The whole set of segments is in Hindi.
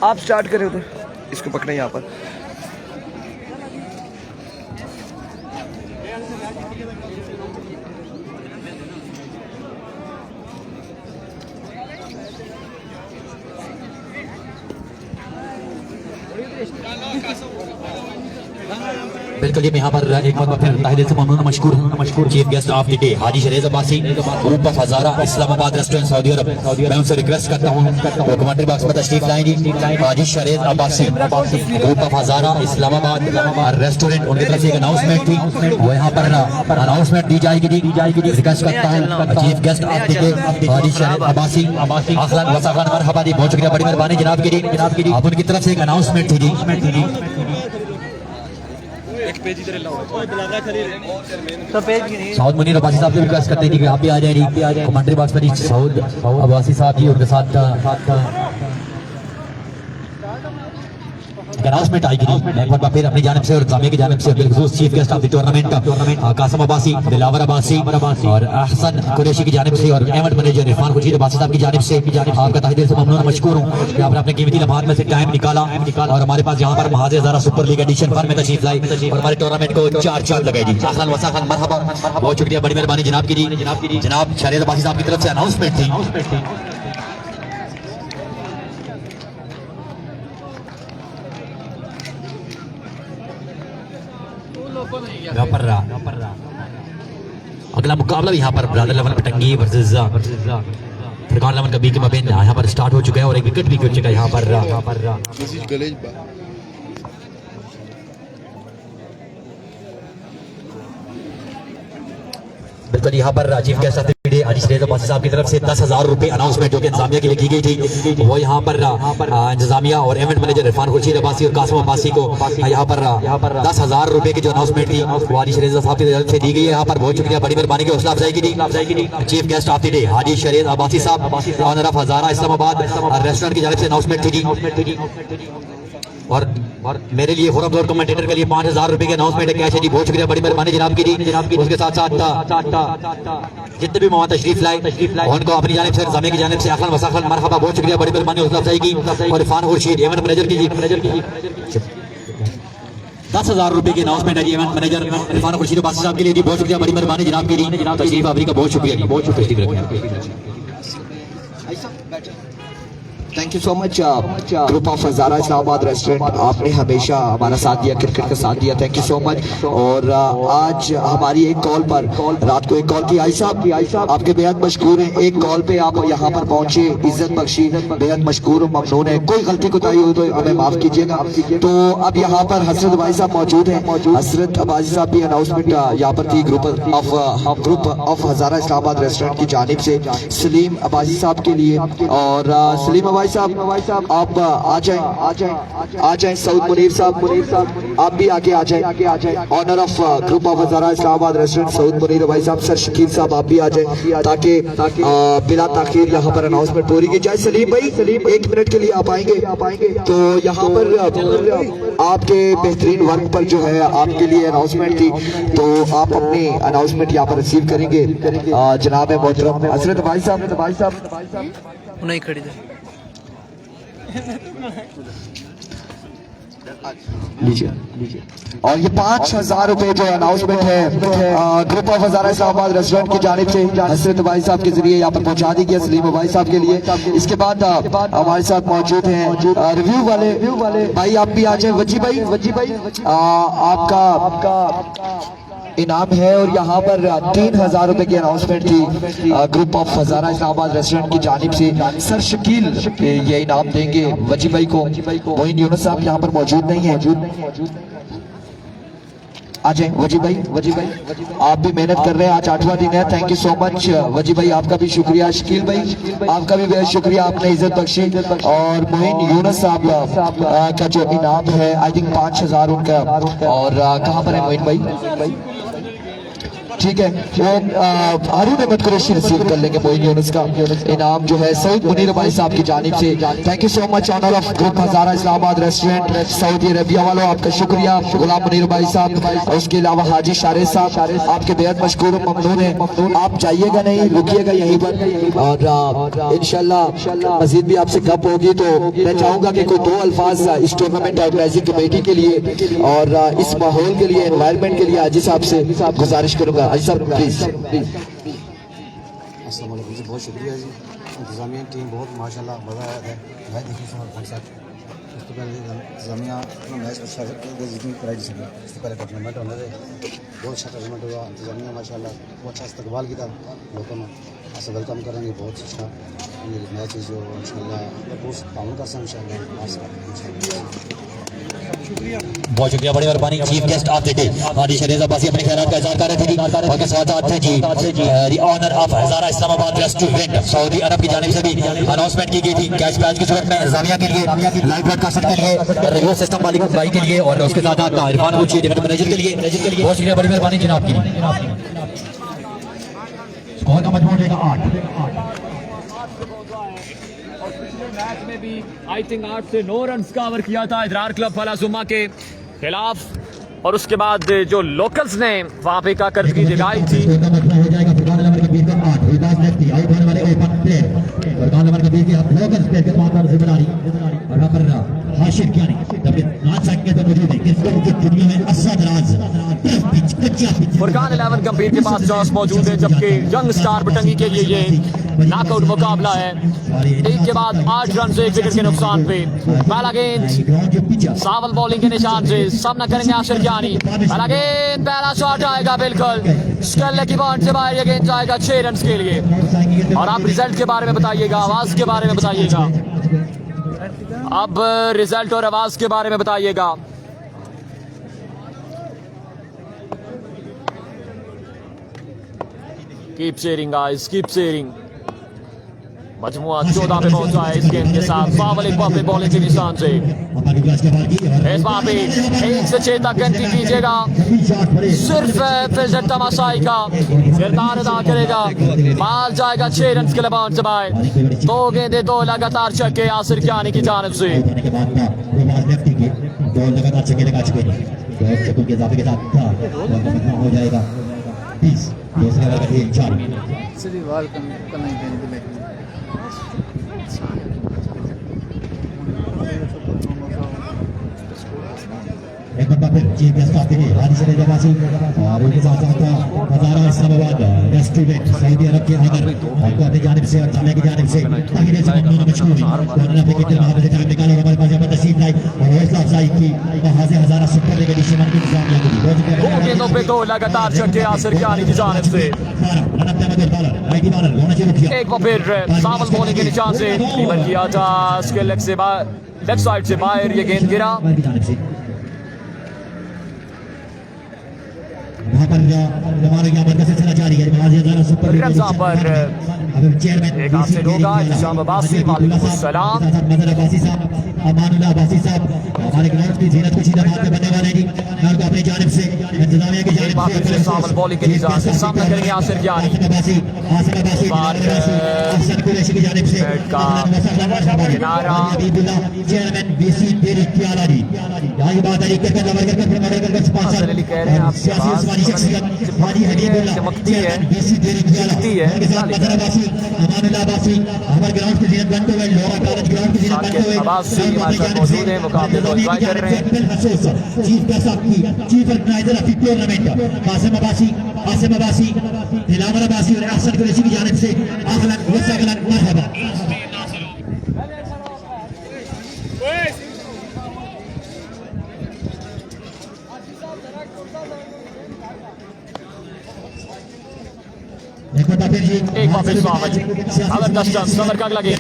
आप स्टार्ट करें उधर, इसको पकड़े यहाँ पर। बिल्कुल ही यहाँ पर एक बार फिर तहे दिल से मशकूर chief guest of the day Haji Sharif Abbasi, group of Hazara, Islamabad restaurant, Saudi Arab. मैं उनसे रिक्वेस्ट करता हूँ वो कमेंट्री बॉक्स में तशरीफ लाएंगी। Haji Sharif Abbasi, group of Hazara, Islamabad restaurant, उनकी तरफ से एक अनाउंसमेंट थी, वो यहाँ पर अनाउंसमेंट दी जाएगी। रिक्वेस्ट करता हूँ chief guest of the day Haji Sharif Abbasi, अहलन व सहलन मरहबा दी, बहुत शुक्रिया, बड़ी मेहरबानी जनाब की दी। आप उनकी तरफ से एक अनाउंसमेंट थी जी। साउद मुनीर अब्बासी साहब से रिक्वेस्ट करते हैं कि आप भी आ जाए कमेंट्री बॉक्स में। साउद अब्बासी साहब जी उनके साथ अनाउंसमेंट आएगी एक बार फिर अपनी जानिब से और जामिया की जानिब से। बिलखुसूस chief guest of the tournament Qasim Abbasi, Dilawar Abbasi और अहसन कुरैशी की जानिब से, और इवेंट मैनेजर इरफान खुर्शीद अब्बासी साहब की जानिब से आपका तहे दिल से ममनून मशकूर हूँ कि आपने अपने कीमती लम्हात में से टाइम निकाला और हमारे पास यहाँ पर महाज हज़ारा सुपर लीग एडिशन फन में तशरीफ लाई और हमारे टूर्नामेंट को चार चांद लगाई दी। अहलन व सहलन मरहबा, बहुत शुक्रिया, बड़ी मेहरबानी जनाब की जनाब शरीफ अब्बासी साहब की तरफ से अनाउंसमेंट थी। अगला मुकाबला भी यहाँ पर ब्रादर लेवन पटंगी वर्सेस फरकान लेवन का बी के मबीन यहाँ पर स्टार्ट हो चुका है और एक विकेट भी गिर चुका है यहाँ पर। बिल्कुल यहाँ पर chief guest of the day Haji Sharif Abbasi साहब की तरफ से 10,000 रुपए अनाउंसमेंट जो कि इंतजामिया के लिए की गई थी, वो यहाँ पर इंतजामिया और इवेंट मैनेजर इरफान खुर्शीद अब्बासी और कासिम अब्बासी को यहाँ पर 10,000 रुपए की जो अनाउंसमेंट थी वो हाजी शरीफ साहब की तरफ से दी गई है। यहाँ पर बहुत शुक्रिया, बड़ी मेहरबानी की हौसला अफजाई की। Chief guest of the day Haji Sharif Abbasi साहब, honour of Hazara Islamabad restaurant की जानिब से अनाउंसमेंट थी। और मेरे लिए फोरम फ्लोर कमेंटेटर के लिए 5,000 रुपए के अनाउंसमेंट है, कैश है जी, बहुत शुक्रिया, बड़ी मेहरबानी जनाब की। उसके साथ साथ जितने भी मोहम्मद तशरीफ लाए उनको अपनी जानिब से जामिया की जानिब से अहलन व सहलन मरहबा, बहुत शुक्रिया, बड़ी मेहरबानी हौसला अफजाई की। और इरफान खुर्शीद इवेंट मैनेजर की 10,000 रुपए की अनाउंसमेंट है जी, इवेंट मैनेजर इरफान खुर्शीद अब्बासी साहब के लिए, बहुत शुक्रिया, बड़ी मेहरबानी जनाब की। तशरीफ आवरी का बहुत शुक्रिया। Thank you so much group of Hazara Islamabad restaurant, आपने हमेशा हमारा साथ दिया, क्रिकेट का साथ दिया, थैंक यू सो मच। और आज हमारी एक कॉल पर रात को एक कॉल की, आई साहब आपके बेहद मशकूर हैं, एक कॉल पे आप यहाँ पर पहुंचे, इज्जत बख्शी, बेहद मशकूर ममनून है। कोई गलती कोताही हो तो हमें माफ कीजिएगा। तो अब यहाँ पर हसरत अब्बासी साहब मौजूद हैं, हसरत अब्बासी साहब की अनाउंसमेंट यहाँ पर थी group of Hazara Islamabad restaurant की जानिब से सलीम अब्बासी साहब के लिए। और सलीम अब्बासी साहब आप आ जाएं। सऊद मुनीर साहब आप भी आगे आ जाएं। Honour of group of Hazara Islamabad restaurant Saud Munir भाई साहब, सर शकील साहब आप भी आ जाएं ताकि बिला ताखीर यहाँ पर अनाउंसमेंट पूरी की जाए। सलीम भाई 1 मिनट के लिए आप आएंगे तो यहाँ पर आपके बेहतरीन वर्क पर जो है आपके लिए अनाउंसमेंट थी, तो आप अपनी अनाउंसमेंट यहाँ पर रिसीव करेंगे। जनाब मोहतरम हसरत भाई साहब नहीं खड़ी लीजिए। और ये 5,000 रुपए जो अनाउंसमेंट है group of Hazara Islamabad restaurant की जानिब से हसरत भाई साहब के जरिए यहाँ पर पहुंचा दी गया सलीम भाई साहब के लिए। इसके बाद हमारे साथ मौजूद हैं रिव्यू वाले भाई, आप भी आ जाए। वजी भाई आपका इनाम है और यहाँ पर 3,000 रुपए की अनाउंसमेंट थी group of Hazara Islamabad restaurant की जानिब से। सर शकील ये इनाम देंगे वजी भाई को। मोइन यूनुस साहब यहाँ पर मौजूद नहीं है, आ जाए। वजी भाई आप भी मेहनत कर रहे हैं, आज 8वां दिन है, थैंक यू सो मच वजी भाई, आपका भी शुक्रिया। शकील भाई आपका भी बेहद शुक्रिया, आपने इज्जत बख्शी। और मोइन यूनुस साहब का जो इनाम है आई थिंक 5,000 उनका। और कहाँ पर है मोइन भाई? ठीक है, वो हारून अहमद कुरैशी रिसीव कर लेंगे मोइन यूनुस का इनाम जो है सईद मुनीर भाई साहब की जानिब से। Thank you so much honour of group Hazara Islamabad restaurant Saudi Arabia वालों, आपका शुक्रिया गुलाम मुनीर भाई साहब। और उसके अलावा हाजी शारिद साहब आपके बेहद मशकूर ममनून है। आप जाइएगा नहीं, रुकिएगा यहीं पर और इंशाल्लाह मजीद भी आपसे गप होगी। तो मैं चाहूंगा कि कोई 2 अल्फाज इस टूर्नामेंट ऑर्गेनाइजिंग कमेटी के लिए और इस माहौल के लिए, एनवायरनमेंट के लिए हाजी साहब से गुजारिश करूंगा। हाजी साहब प्लीज। अस्सलाम वालेकुम जी, बहुत शुक्रिया जी। इंतज़ामिया टीम बहुत माशाल्लाह मज़ा आया था। मैं देखिए खान साहब उससे पहले इंतज़ामिया अपना मैच अच्छा जितनी प्राइज से उससे पहले टूर्नामेंट होने थे, बहुत अच्छा टूर्नामेंट हुआ। इंतज़ामिया माशाल्लाह बहुत अच्छा इस्तकबाल किया लोगों ने, ऐसा वेलकम करेंगे बहुत अच्छा मैच है जो इंशाल्लाह बहुत ताउन कर सकते हैं इंशाल्लाह। बहुत शुक्रिया, बड़ी मेहरबानी। Chief guest of the day Haji Sharif Abbasi अपने ख्यालात का इज़हार कर रहे थे जी। और के साथ साथ थे जी the honour of Hazara Islamabad restaurant Saudi Arab की जानिब से भी अनाउंसमेंट की गई थी कैश प्राइज की सूरत में इंतजामिया के लिए, लाइव ब्रॉडकास्ट के लिए, रेडियो सिस्टम मालिक भाई के लिए और उसके साथ साथ Irfan Abu chief event manager के लिए बहुत शुक्रिया, बड़ी मेहरबानी जनाब की। स्कोर का मजमूआ देगा 8। मैच में भी आई थिंक 8 से 9 रन कवर किया था इदरार क्लब फलाजुमा के खिलाफ। और उसके बाद जो लोकल्स ने वहां पे कारकर्दगी दिखाई थी। फुरकान 11 गंभीर के पास टॉस मौजूद है, जबकि यंग स्टार बटंगी के लिए ये नॉकआउट मुकाबला है। एक के बाद 8 रन से 1 विकेट के नुकसान पे पहला गेंद सावल बॉलिंग के निशान से सामना करेंगे आशिर ज्ञानी। पहला गेंद, पहला शॉट आएगा बिल्कुल स्केल की बॉन्ड से बाहर। ये गेंद जाएगा 6 रन के लिए। और आप रिजल्ट के बारे में बताइएगा, आवाज के बारे में बताइएगा। अब रिजल्ट और आवाज के बारे में बताइएगा। Keep sharing guys, keep sharing. मजमुआ 14 पे पहुंचा है इस गेंद के साथ। सावल एक बार बॉलिंग के निशान से इस बार भी 1 से 6 तक गिनती कीजिएगा। सिर्फ फिजर तमाशाई का किरदार अदा करेगा। माल जाएगा 6 रन के लबान से बाहर। 2 गेंदे 2 लगातार छक्के यासिर कियानी की जानिब से। हो जाएगा 20 एक बार फिर chief guest of the day Haji Sharif Abbasi और उनके साथ साथ Hazara Islamabad restaurant Saudi Arab के अंदर आपको अपनी जानिब से और जाने की जानिब से ताकि से ममनून मशकूर उन्होंने अपने कितने वहां से टाइम निकाला हमारे पास यहाँ पर तस्वीर लाई और हौसला अफजाई की वहां से हजारा सुपर लीग एडिशन के निजाम लगी। 2 गेंदों पे 2 लगातार छक्के यासिर कियानी की जानिब से। एक बार फिर सावल बॉलिंग के निशान से ड्रिबल किया था उसके लेग से लेफ्ट साइड से बाहर। ये गेंद गिरा। वहाँ पर हमारे यहाँ पर सिलसिला जारी है। रमजा पर एक हासिल होगा। हिशाम अब्बासी वालेकुम सलाम। मदर अब्बासी साहब, अमानुल्लाह अब्बासी साहब हमारे ग्राउंड की जीनत कुछ ही दफात में बनने वाले हैं। मैं उनको अपनी जानिब से इंतजामिया की जानिब से सावल बॉलिंग के निशान से सामना करेंगे आसिर ज्ञानी। अहसन कुरैशी की जानिब से किनारा चेयरमैन बीसी डेरी प्याला जी यही बात है cricket lover cricket model sponsor कह रहे हैं आप सियासी उस्मानी शख्सियत हाजी हबीबुल्लाह चमकती है, बीसी डेरी प्याला दिखती है। उनके साथ मदर अब्बासी, अमानुल्लाह अब्बासी हमारे ग्राउंड की जीनत बनते हुए लोरा कॉलेज ग्राउंड की जीनत बनते हुए अब्बासी हमारे साथ मौजूद है, मुकाबले को एंजॉय कर रहे हैं। Chief guest of chief organiser of tournament Qasim Abbasi, Asim Abbasi, Dilawar Abbasi और अहसन कुरैशी की जानिब से अहलन व सहलन मरहबा। एक बार एक बार फिर स्वागत अगर 10 रन समर का लगे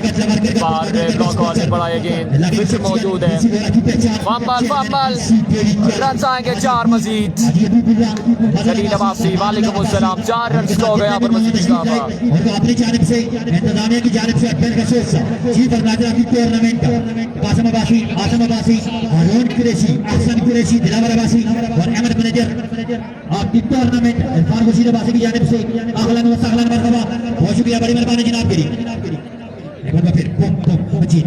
बार ब्लॉक और बड़ा ये गेंद फिर से मौजूद है फंबल रन आएंगे 4 मजीद जलील अब्बासी वालेकुम अस्सलाम 4 रन हो गया पर मजीद इजाफा अपनी जानिब से इंतजामिया की जानिब से Abdul Rasool chief organiser of the tournament Qasim Abbasi Haroon Qureshi Ahsan Qureshi Dilawar Abbasi और Ahmed manager of the tournament Irfan Khurshid Abbasi की जानिब से अहलन व सहलन मरहबा बहुत शुक्रिया बड़ी मेहरबानी जनाब के लिए एक बार फिर बम मजीद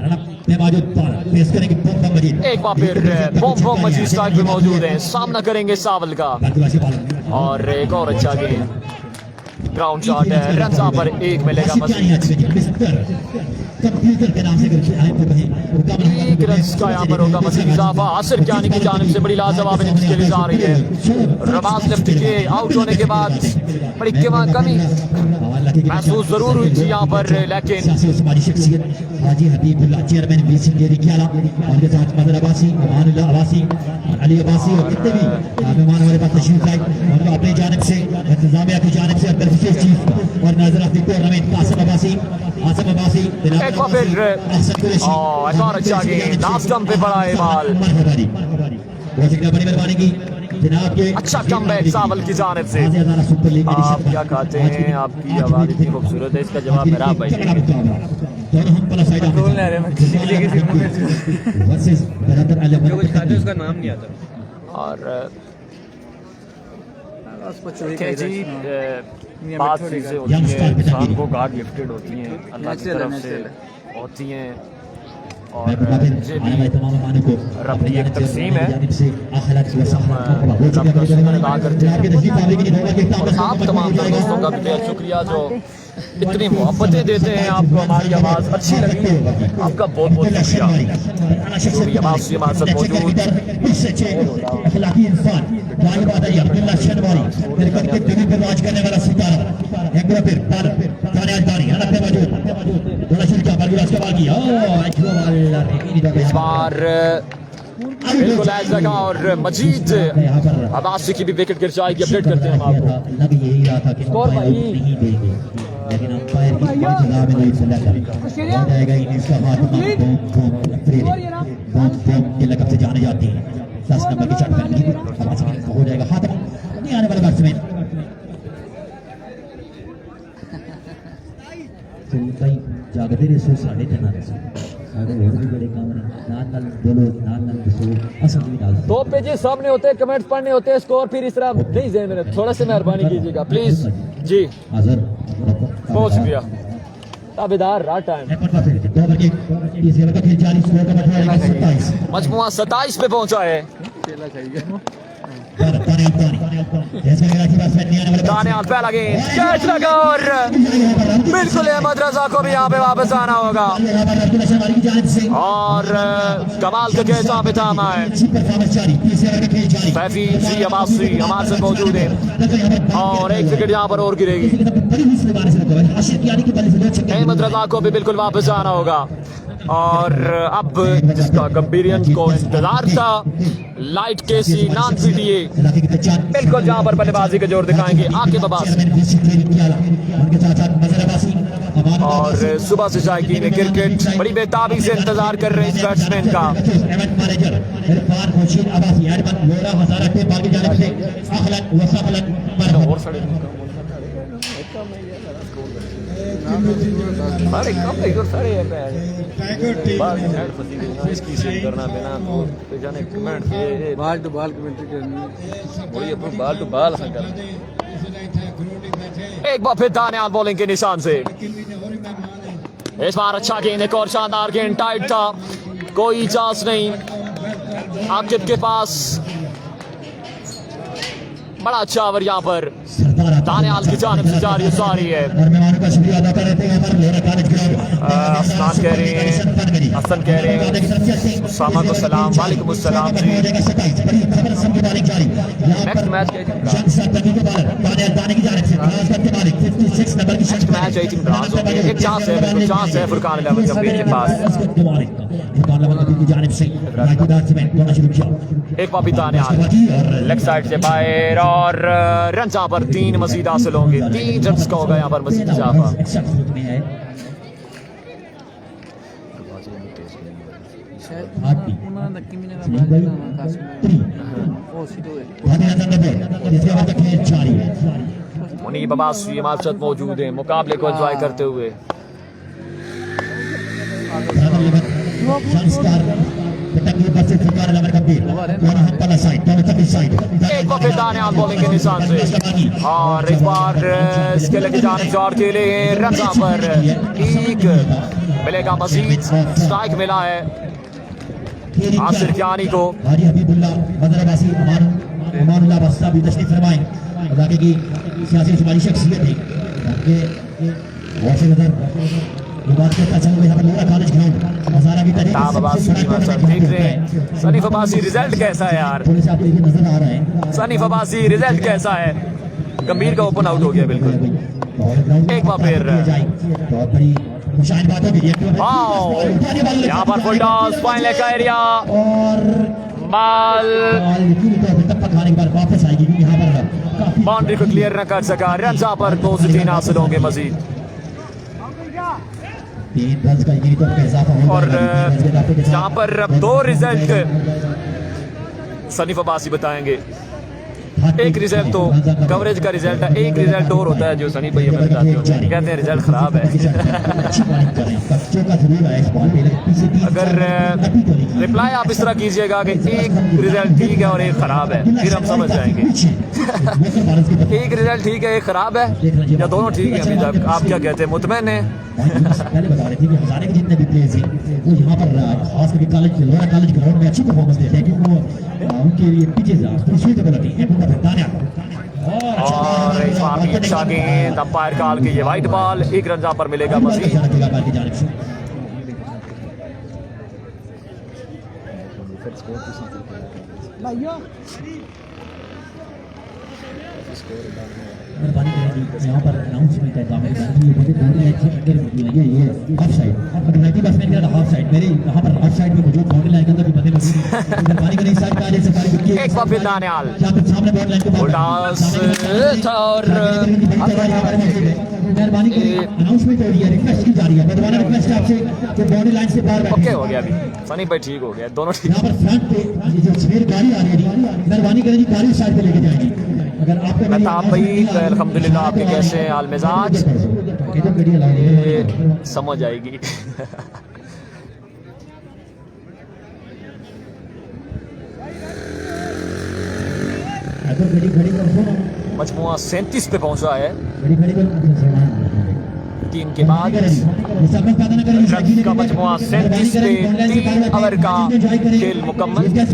रनअप में मौजूद पेश करेंगे बम मजीद एक बार फिर बम मजीद स्ट्राइक पे मौजूद है सामना करेंगे सावल का और एक और अच्छा गेंद ग्राउंड शॉट है रन पर 1 मिलेगा मजीद कंप्यूटर के नाम से एक रन का यहाँ पर होगा मजीद इजाफा आसिर कियानी की जानिब से बड़ी लाजवाब इनिंग्स खेली जा रही है रबाज लेफ्ट के आउट होने के बाद बड़ी कमी महसूस जरूर हुई थी यहाँ पर लेकिन हमारी शख्सियत हाजी हबीबुल्लाह चेयरमैन बीसी डेरी कियाला उनके साथ मदर अब्बासी अमानुल्लाह अब्बासी और अली अब्बासी और कितने भी मेहमान हमारे पास तशरीफ लाए उनको अपनी जानिब से इंतजामिया की जानिब से अब्दुल हफीज चीफ और नाज़िर of the tournament Qasim Abbasi Asim Abbasi एक बार फिर एक और अच्छा गेंद लास्ट स्टंप पे पड़ा है बॉल बहुत शुक्रिया बड़ी मेहरबानी की जनाब के अच्छा कमबैक सावल की जानिब से आप क्या कहते हैं आपकी आवाज इतनी खूबसूरत है इसका जवाब मेरा भाई दोनों हम plus side versus Baradar Ali जो कुछ खाते उसका नाम नहीं आता और चोरी क्या जी ये बात मेथड चीजें है। होती हैं Youngster इंसान को गॉड गिफ्टेड होती हैं अल्लाह की Natural है, तरफ से natural होती हैं मैं और बता फिर ये आने वाले तमाम मेहमानों को रब की एक तकसीम है। जानिब से आखिरत व सहमत बहुत शुक्रिया बड़ी मेहरबानी अदा करते हैं। आपके तशरीफ आने के लिए नौबत के इख्तिताम और आप तमाम तर दोस्तों का भी बेहद शुक्रिया जो इतनी मोहब्बतें देते हैं आपको हमारी आवाज़ अच्छी लगी आपका बहुत बहुत शुक्रिया जो भी आवाज़ से हमारे साथ मौजूद अखलाकी इंसान वाहिद आदरी अब्दुल्ला शनवारी क्रिकेट के दुनिया पर राज करने वाला सितारा एक बार फिर पाल ताने अल्तानी हलक में मौजूद बड़ा शुक्रिया बरगुलास का बाल किया अजवा वाला इस बार बिल्कुल ऐसा का और मजीद अब्बासी की भी विकेट गिर जाएगी अपडेट करते हैं हम आपको लग यही रहा था कि स्कोर भाई। नहीं देंगे लेकिन अंपायर की जवाब में नहीं चला कर हो जाएगा इनिंग्स का खात्मा बूम बूम के लकब से जाने जाती है 10 नंबर की शॉट पहनगी हो जाएगा खात्मा नहीं आने वाला बैट्समैन तो कई जागते रहे सो साढ़े 3 साढ़े और भी बड़े काम नाल बोलो नाल दसो असल में डाल दो पेजेस सामने होते हैं कमेंट्स पढ़ने होते हैं स्कोर फिर इस तरह नहीं ज़हन में थोड़ा सा मेहरबानी कीजिएगा प्लीज जी हाजिर बहुत शुक्रिया ताबेदार रात टाइम मजमुआ 27 पे पहुंचा है दानियाल पहला गेंद कैच लगा और बिल्कुल अहमद रजा को भी यहाँ पे वापस आना होगा और कमाल का कैच यहाँ पे थामा है सैफी जी अब्बासी हमारे साथ मौजूद है और एक विकेट यहाँ पर और गिरेगी अहमद रजा को भी बिल्कुल वापस आना होगा और अब जिसका गंभीरियन को इंतजार था लाइट केसी नॉन पीटीए बिल्कुल जहां पर बल्लेबाजी का जोर दिखाएंगे आके अब्बास और सुबह से जाएगी ने क्रिकेट बड़ी बेताबी से इंतजार कर रहे हैं इस बैट्समैन का सारे कम इधर सारे बाल हेड फसी गई इसकी सीन करना देना तो जाने कमेंट ये बाल टू बाल कमेंट्री करनी है बड़ी अपन बाल टू बाल सा कर एक बार फिर दानियाल बॉलिंग के निशान से इस बार अच्छा गेंद एक और शानदार गेंद टाइट था कोई चांस नहीं आकिब के पास बड़ा अच्छा ओवर यहाँ पर दानियाल की जानिब से जारी सारी है अफसान कह रहे हैं हसन कह रहे हैं उसामा को सलाम वालेकुम अस्सलाम जी नेक्स्ट मैच एक चांस है फुरकान 11 गंभीर के पास की जानिब से राजदार सीमेंट दोनों शुरू किया एक वापी दानियाल लेग साइड से बाहर और रन जहां पर 3 मजीद हासिल होंगे 3 रन का होगा यहाँ पर मजीद इजाफा मुनीब अब्बास हमारे साथ मौजूद है मुकाबले को एंजॉय करते हुए एक बार दानियाल बॉलिंग के निशान से और एक बार इसके लगे जाने जोर के लिए रन पर एक मिलेगा मजीद स्ट्राइक मिला है आसिर कियानी को सियासी शुमारी शख्सियत है सनीफ अब्बासी रिजल्ट कैसा है यार सनीफ अब्बासी रिजल्ट कैसा है गंभीर का ओपन आउट हो गया बिल्कुल एक बार फिर यहाँ पर फुल टॉस फाइनल का एरिया बाल बाउंड्री को क्लियर न कर सका रन पर 2 से 3 हासिल होंगे मजीद और यहाँ पर अब 2 रिजल्ट सनीफ अब्बासी बताएंगे एक रिजल्ट तो कवरेज का रिजल्ट है एक रिजल्ट और होता है जो सनी भाई हमें बताते हो कहते हैं रिजल्ट खराब है अगर रिप्लाई आप इस तरह कीजिएगा कि एक रिजल्ट ठीक है और एक खराब है फिर हम समझ जाएंगे एक रिजल्ट ठीक है एक खराब है या दोनों ठीक है अभी तक आप क्या कहते हैं मुतमैन है पहले बता रहे थे कि हजारे के जितने भी प्लेयर्स हैं वो यहाँ पर खास करके कॉलेज ग्राउंड में अच्छी परफॉर्मेंस देते हैं क्योंकि वो उनके लिए पिचेज सुइटेबल होती हैं और इस बार भी अच्छा गेंद अंपायर कॉल के ये वाइट बॉल 1 रन पर मिलेगा मजीद यहाँ पर अनाउंसमेंट है ये ऑफ साइड अगर 90 बैट्समैन के हाफ साइड मेरे यहाँ पर ऑफ साइड में मौजूद बाउंड्री लाइन के अंदर भी बंदे मौजूद पानी करें साइड का जैसे सारी विकेट एक बार फिर दानियाल सामने बॉल लाइन को और मेहरबानी करें अनाउंसमेंट हो रही है रिक्वेस्ट की जा रही है मेहरबानी रिक्वेस्ट है आपसे कि बाउंड्री लाइन से बाहर ओके हो गया अभी सनी भाई ठीक हो गया दोनों ठीक यहाँ पर फ्रंट पे ये जो सवेर गाड़ी आ रही है मेहरबानी करें जी गाड़ी साइड पे लेके जाएंगे अगर आपको आप भाई अल्हम्दुलिल्लाह आपके कैसे हैं हाल मिजाज समझ आएगी मजमुआ 37 पे पहुंचा है 3 के बाद का मजमुआ 37 पे 3 ओवर का खेल मुकम्मल 3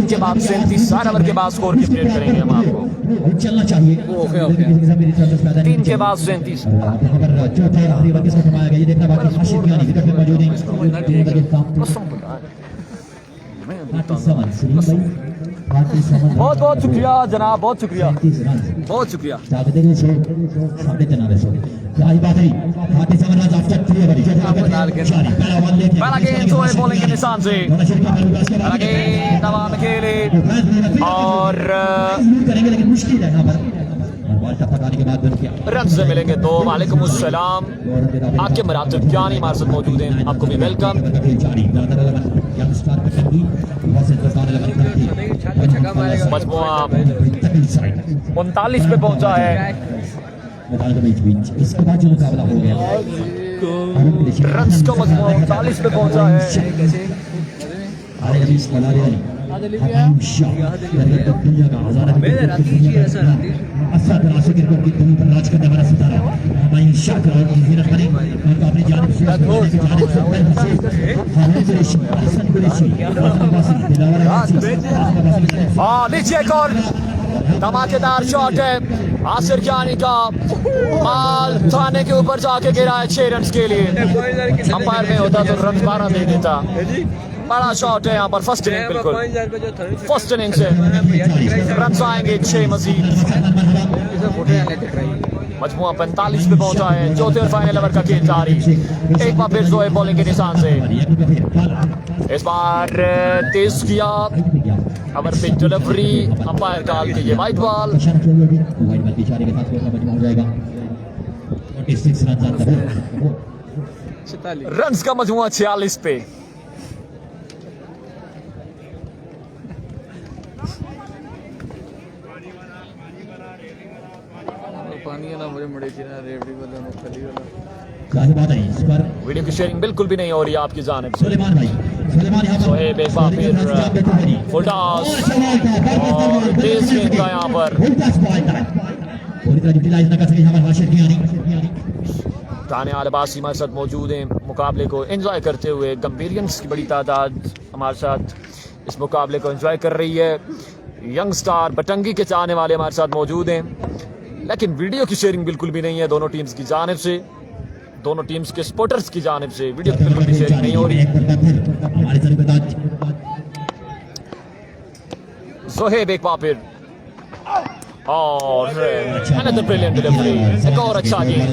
के बाद 37 4 ओवर के बाद स्कोर की अपडेट करेंगे हम आपको चलना चाहिए 3 के बाद 37 बहुत बहुत शुक्रिया जनाब बहुत शुक्रिया बहुत शुक्रिया पहला गेंद सोए बॉलिंग के निशान से पहला गेंद हवा में खेले और रन से मिलेंगे 2 वालेकुम अस्सलाम आपके मरातब जानी हमारे साथ मौजूद हैं आपको भी वेलकम मजमुआ 39 पे पहुंचा है इसके बाद जो मुकाबला हो गया रन का मजमुआ 39 पे पहुंचा है दुनिया का हज़ारा असद राशि क्रिकेट की दुनिया पर राज करने वाला सितारा हमारी शाह और मेहनत करें और अपनी जानिब से नीचे एक और धमाकेदार शॉट है आसिर कियानी का माल थाने के ऊपर जाके गिरा है 6 रन के लिए अंपायर में होता तो रन 12 दे देता बड़ा शॉट है यहाँ पर फर्स्ट इनिंग, बिल्कुल फर्स्ट इनिंग से रन आएंगे 6 मजीद। मजमुआ 45 पे पहुंचा है। चौथे और फाइनल ओवर का खेल जारी। एक बार फिर जोए बॉलिंग के निशान से, इस बार तेज किया ओवर पे डिलीवरी, अंपायर काल के ये वाइड बॉल। रन्स का मजमुआ 46 पे। पानी वाला मुझे मुड़े की ना रेवड़ी वाला मुखली वाला वीडियो की शेयरिंग बिल्कुल भी नहीं हो रही है आपकी जानिब से। सुलेमान भाई, सुलेमान यहाँ पर सोहेब एक बार फिर फुल टॉस और तेज गेंद का यहाँ पर पूरी तरह यूटिलाइज न कर सके यहाँ पर हाशिर कियानी। ताने आल अब्बासी हमारे साथ मौजूद हैं, मुकाबले को एंजॉय करते हुए। गंभीरियंस की बड़ी तादाद हमारे साथ इस मुकाबले को एंजॉय कर रही है। यंग स्टार बटंगी के चाहने वाले हमारे साथ मौजूद हैं, लेकिन वीडियो की शेयरिंग बिल्कुल भी नहीं है दोनों टीम्स की जानिब से, दोनों टीम्स के सपोर्टर्स की जानिब से वीडियो की बिल्कुल भी शेयरिंग नहीं हो रही। सोहेब एक बार फिर और another brilliant delivery, एक और अच्छा गेंद।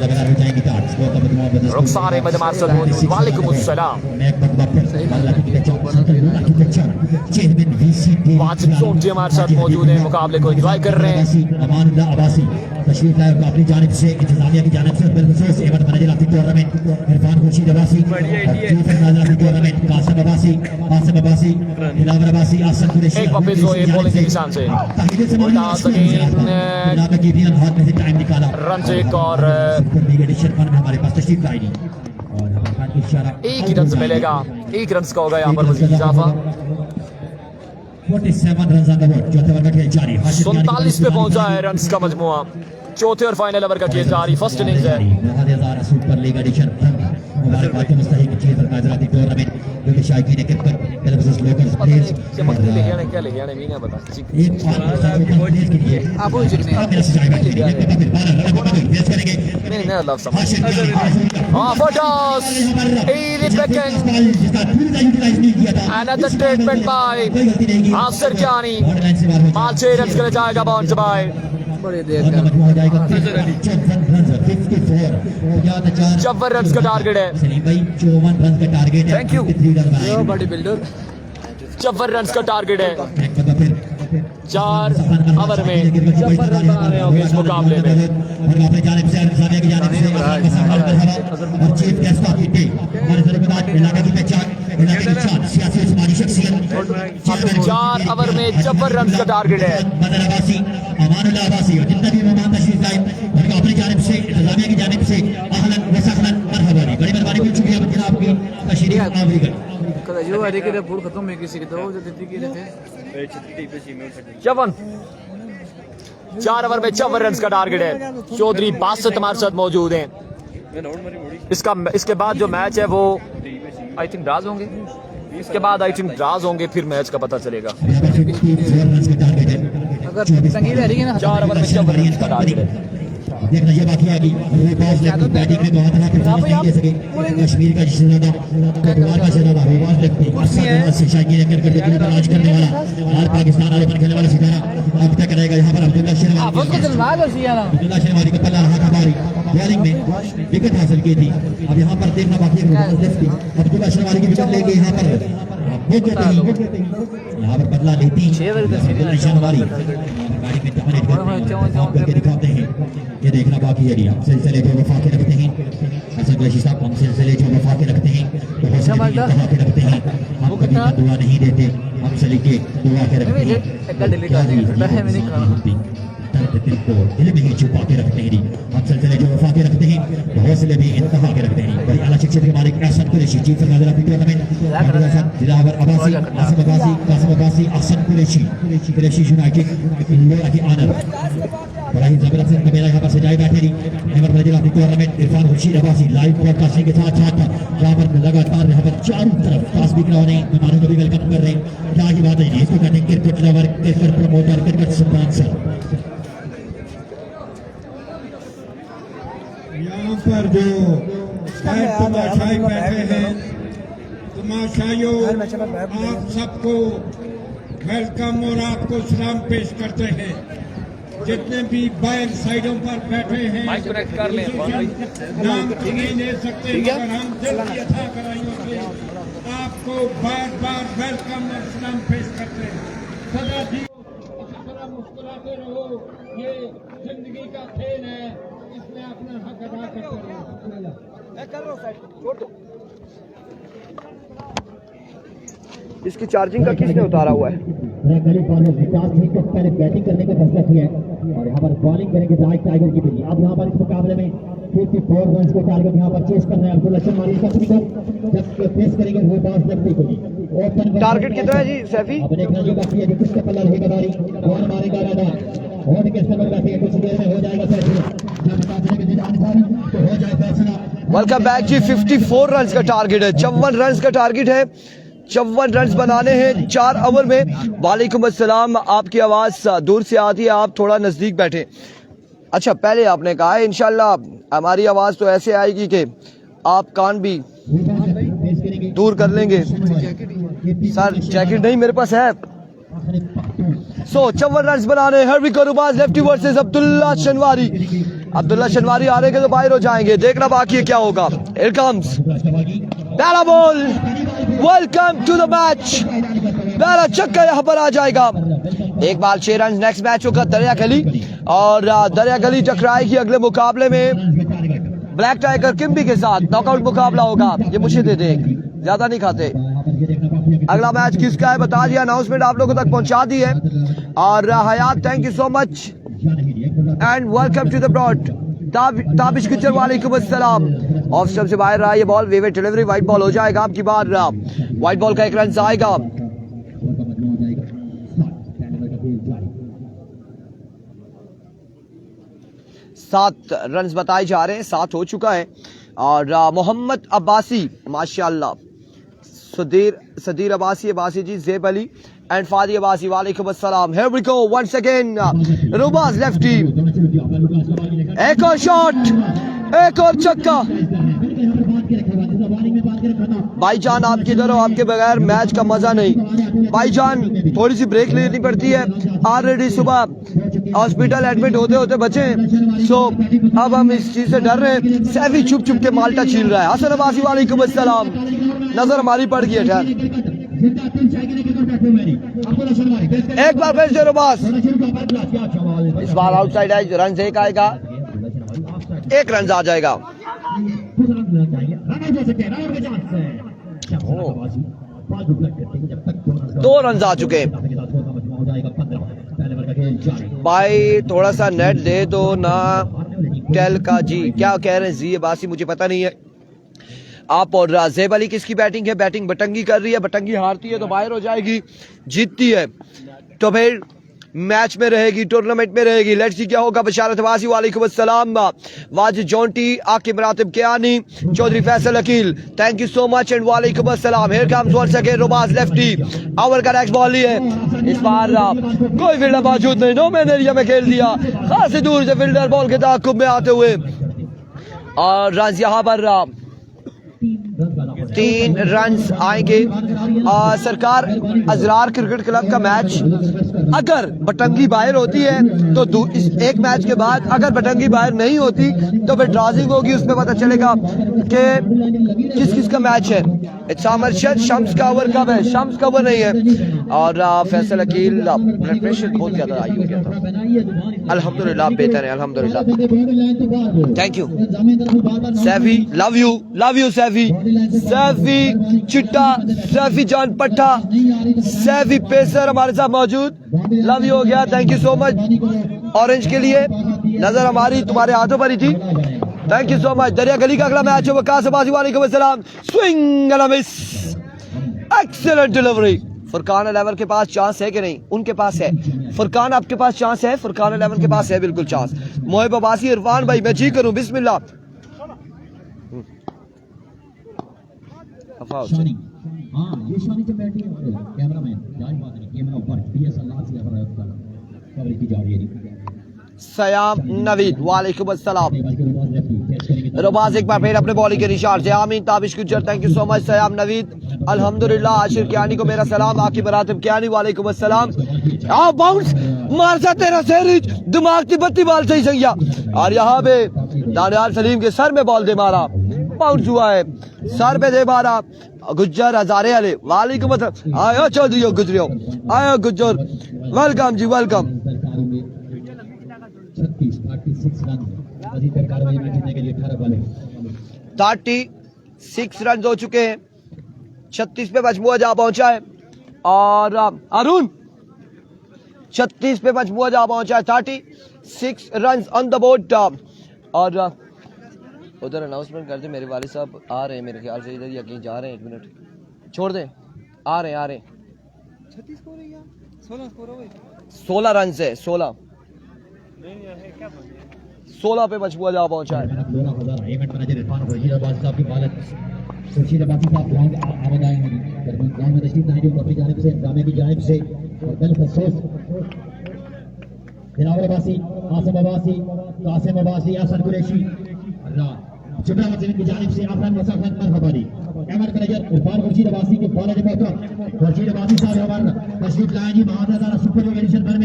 रुखसार अहमद हमारे साथ मौजूद, वालेकुम अस्सलाम। वाजिब सोमजी हमारे साथ मौजूद हैं, मुकाबले को एंजॉय कर रहे हैं। तशरीफ लाए को अपनी जानिब से, इंतजामिया की जानिब से बिलखुसूस event manager of the tournament Irfan Khurshid Abbasi, chief manager of the tournament Qasim Abbasi, Dilawar Abbasi, Ahsan Qureshi. एक वापस जोए बॉलिंग के निशान से टाइम निकाला रन से एक और हमारे पास तशरीफ लाई नहीं और एक ही रन से मिलेगा, एक रन का होगा यहाँ पर मजीद इजाफा। 47 रन ऑन द बोर्ड। चौथे ओवर का खेल जारी। 47 पे पहुंचा है रन्स का मजमुआ। चौथे और फाइनल ओवर का खेल जारी। फर्स्ट इनिंग्स है। सुपर लीग एडिशन मुबारकबाद के मुस्तहिक चीफ ऑर्गेनाइजर टूर्नामेंट जो कि शायकीन क्रिकेट बिलखुसूस लोकल प्लेयर्स चमक ले गया क्या ले गया नहीं बता। एक आप वो जितने मेरा सजाए बैठे हैं एक फिर 12 रन फेस करेंगे। नहीं मैं लव समझ हां फोटोस एरी second another statement by Asir Jani. 5 run के लिए जाएगा बाउंस बाय बड़े देर का हो जाएगा 54 रन का टारगेट है। सलीम भाई 54 रन का टारगेट है। Thank you. 53 रन बनाए बॉडी बिल्डर 54 रन का टारगेट है। एक बार फिर 4 ओवर में 54 रन बना रहे होंगे इस मुकाबले में। और अपने जानिब से इंतजामिया की जानिब से और chief guest of the day हमारे सरबराह इलाके की पहचान, इलाके की शान, सियासी उस्मानी शख्सियत 4 ओवर में 54 रन का टारगेट है। मदर अब्बासी, अमानुल्लाह अब्बासी और जितना भी मेहमान तशरीफ लाए उनको अपनी जानिब से इंतजामिया की जानिब से अहलन व सहलन मरहबा। बड़ी मेहरबानी हुई, शुक्रिया जनाब की तशरीफ आवरी गई। कदा जो है कि फूड खत्म है किसी की तो जो देती की रहते 54 4 ओवर में 54 रन का टारगेट है। चौधरी बासत हमारे साथ मौजूद हैं। इसके बाद जो मैच है वो आई थिंक ड्राज होंगे। इसके बाद आई थिंक ड्राज होंगे, फिर मैच का पता चलेगा। अगर संगीत रह रही है ना 4 ओवर में 54 रन का टारगेट है। देखना ये बाकी आ गई बैटिंग में बहुत अच्छा परफॉर्मेंस नहीं दे सके। कश्मीर का शहजादा कटवार का शहजादा रिवाज लगती से शायकीन क्रिकेट के दिल पर राज करने वाला और पाकिस्तान वाले पर खेलने वाला सितारा अब तक रहेगा यहाँ पर अब्दुल्ला शेरवानी का पल्ला रहा था भारी बॉलिंग में विकेट हासिल की थी। अब यहाँ पर देखना बाकी अब्दुल्ला शेरवानी की विकेट लेके यहाँ पर बदला लेती अब्दुल्ला शेरवानी गाड़ी में डोमिनेट करके दिखाते हैं। ये देखना बाकी है। हम सिलसिले जो वफा के रखते हैं हसन कुरैशी साहब, हम सिलसिले जो वफा के रखते हैं तो हौसले के रखते हैं। हम कभी दुआ नहीं देते, हम सलीके दुआ के रखते हैं। दिल को दिल में ही छुपा के रखते हैं। हम सिलसिले जो वफा के रखते हैं तो हौसले भी इंतहा के रखते हैं। बड़ी आला शख्सियत के मालिक Hasan Qureshi, chief organiser of the tournament Dilawar Abbasi, Asim Abbasi, Qasim Abbasi, Hasan Qureshi united लोरा की आनर बड़ा ही जबरदस्त मेरा यहाँ पर सजाए बैठे रही manager of the tournament Irfan Khurshid Abbasi live broadcasting के साथ यहाँ पर लगातार यहाँ पर चारों तरफ पास भी करा रहे हैं, मेहमानों को भी वेलकम कर रहे हैं। क्या की बात है, इसको कहते हैं cricket lover, cricket promoter, cricket sponsor. यहाँ पर जो तमाशाई बैठे हैं तमाशाइयों, आप सबको वेलकम और आपको सलाम पेश करते हैं। जितने भी बैक साइडों पर बैठे हैं, माइक कनेक्ट कर लें नाम तो नहीं ले सकते, मगर हम दिल की अथा कराइयों से आपको बार बार वेलकम और सलाम पेश करते हैं। सदा जी इसी तरह मुस्कुराते रहो, ये जिंदगी का खेल है, इसमें अपना हक अदा करते रहो। इसकी चार्जिंग का किसने उतारा हुआ है? गली बॉलर विकास जी को पहले बैटिंग करने का फैसला किया है और यहाँ पर बॉलिंग करेंगे ब्लैक टाइगर की टीम। अब यहाँ पर इस मुकाबले में 54 रन को टारगेट यहाँ पर चेस कर रहे हैं अब्दुल्ला शनवारी का स्पीकर, जब फेस करेंगे वो बॉल लेफ्टी को। टारगेट कितना है जी सैफी? अब देखना ये बाकी है कि किसका पल्ला रहेगा बारी, कौन मारेगा राधा और किसका पल्ला है, कुछ देर में हो जाएगा फैसला। जब फैसले के दिन आने तो हो जाए फैसला। वेलकम बैक जी। 54 रन का टारगेट है, 54 रन का टारगेट है, 54 रन बनाने हैं 4 ओवर में। वालेकुम अस्सलाम, आपकी आवाज़ दूर से आती है, आप थोड़ा नज़दीक बैठे। अच्छा, पहले आपने कहा है इंशाल्लाह हमारी आवाज़ तो ऐसे आएगी कि आप कान भी दूर कर लेंगे। सर जैकेट नहीं मेरे पास है। 54 रन बनाने। Here we go Rubaz lefty versus Abdullah Shinwari. Abdullah Shinwari आ रहे के तो बाहर हो जाएंगे, देखना बाकी है क्या होगा। हियर कम्स पहला ball, welcome to the match. पहला छक्का यहाँ पर आ जाएगा। एक बाल 6 रन। नेक्स्ट मैच होगा दरिया गली और दरिया गली टकराएगी अगले मुकाबले में ब्लैक टाइगर किम्बी के साथ। नॉकआउट मुकाबला होगा। ये मुझे दे दे, ज्यादा नहीं खाते। अगला मैच किसका है बता दिया, अनाउंसमेंट आप लोगों तक पहुंचा दी है। और Hayat thank you so much and welcome to the broad. Tabish किचर वालेकुम अस्सलाम। ऑफ स्टंप से बाहर रहा ये बॉल, वेवे डिलीवरी, वाइट बॉल हो जाएगा। आपकी बार वाइट बॉल का 1 रन आएगा। 7 रन बताए जा रहे हैं, 7 हो चुका है। और मोहम्मद अब्बासी माशाल्लाह, सदीर अब्बासी जी, ज़ेब अली एंड फादी अब्बासी वालेकुम अस्सलाम। Here we go once again, Rubaz lefty, एक और शॉट, एक और छक्का। भाईजान आप किधर हो? आपके बगैर मैच का मजा नहीं। भाईजान थोड़ी सी ब्रेक लेनी पड़ती है, ऑलरेडी सुबह हॉस्पिटल एडमिट होते होते बचे। सो अब हम इस चीज से डर रहे हैं। सैफी छुप छुप के माल्टा छील रहा है। हसन अब्बासी वालेकुम अस्सलाम। नजर हमारी पड़ गई है ठहर। एक बार फिर से रुबाज, इस बार आउटसाइड है, रन एक आएगा, 1 रन आ जाएगा। 2 रन आ चुके हैं। भाई थोड़ा सा नेट दे दो ना टेल का जी। क्या कह रहे हैं जी अब्बासी, मुझे पता नहीं है। आप और ज़ेब अली किसकी बैटिंग है? बैटिंग बटंगी कर रही है। बटंगी हारती है तो बाहर हो जाएगी, जीतती है तो फिर मैच में रहेगी, टूर्नामेंट में रहेगी। लेट्स सी क्या होगा। बशारत वासी वालेकुम अस्सलाम। Wajid Jonty, Aqib Ratib Kiyani, Chaudhry Faisal Aqeel thank you so much and वालेकुम अस्सलाम। Here comes once again Rubaz lefty. Over का नेक्स्ट बॉल है, इस बार कोई फील्डर मौजूद नहीं, नो मैन एरिया में खेल दिया। खासी दूर से फील्डर बॉल के ताक़ुब में आते हुए और रन यहाँ पर 3 रन आएंगे। सरकार अजरार क्रिकेट क्लब का मैच अगर बटंगी बाहर होती है तो इस एक मैच के बाद अगर बटंगी बाहर नहीं होती तो फिर ड्राजिंग होगी, उसमें पता चलेगा कि किस किस का मैच है। शम्स का ओवर कब है? शम्स का ओवर नहीं है। और फैसल अकील ब्लड प्रेशर बहुत ज्यादा आई हो गया था। अल्हम्दुलिल्लाह बेहतर है, अल्हम्दुलिल्लाह। Thank you Saifi, love you Saifi, Saifi Chitta, Saifi जान पट्टा, सैफी पेसर हमारे साथ मौजूद। लव यू हो गया, thank you so much. Orange के लिए नजर हमारी तुम्हारे हाथों पर ही थी, थैंक यू सो मच। दरिया गली का अगला मैच है वकास अब्बासी वालेकुम अस्सलाम। Swing and a miss, excellent delivery. Furqan 11 के पास चांस है कि नहीं? उनके पास है। फुरकान आपके पास चांस है? फुरकान 11 के पास है बिल्कुल चांस। मोहिब अब्बासी, इरफान भाई मैं जी करूं, बिस्मिल्लाह। सयाम नवीद वालेकुम अस्सलाम। रुबाज एक बार फिर अपने बॉलिंग के निशान से। आमीन ताबिश गुजर thank you so much Siam Naveed. अल्हम्दुलिल्लाह। आशिर कियानी को मेरा सलाम, आकी बरातिब कियानी वालेकुम अस्सलाम। आओ बाउंस मार सा तेरा सहरिज दिमाग की बत्ती बाल सही सही। और यहाँ पे दानियाल सलीम के सर में बॉल दे मारा, बाउंस हुआ है, सर पे दे मारा गुज्जर हजारे वाले। वालेकुम अस्सलाम। आयो चौधरी गुजरियो, आयो गुज्जर, वेलकम जी वेलकम। 36 रन हो चुके हैं, 36 पे मजमुआ जा पहुंचा है। और अरुण 36 पे मजमुआ जा पहुंचा है, 36 रन ऑन द बोर्ड। और उधर अनाउंसमेंट करते मेरे वालिद साहब आ रहे हैं, मेरे ख्याल से इधर या कहीं जा रहे हैं। 1 मिनट छोड़ दें, आ रहे हैं 36 स्कोर है, 16 स्कोर हो गए, 16 रन से 16 पे मजमुआ जा पहुंचा है।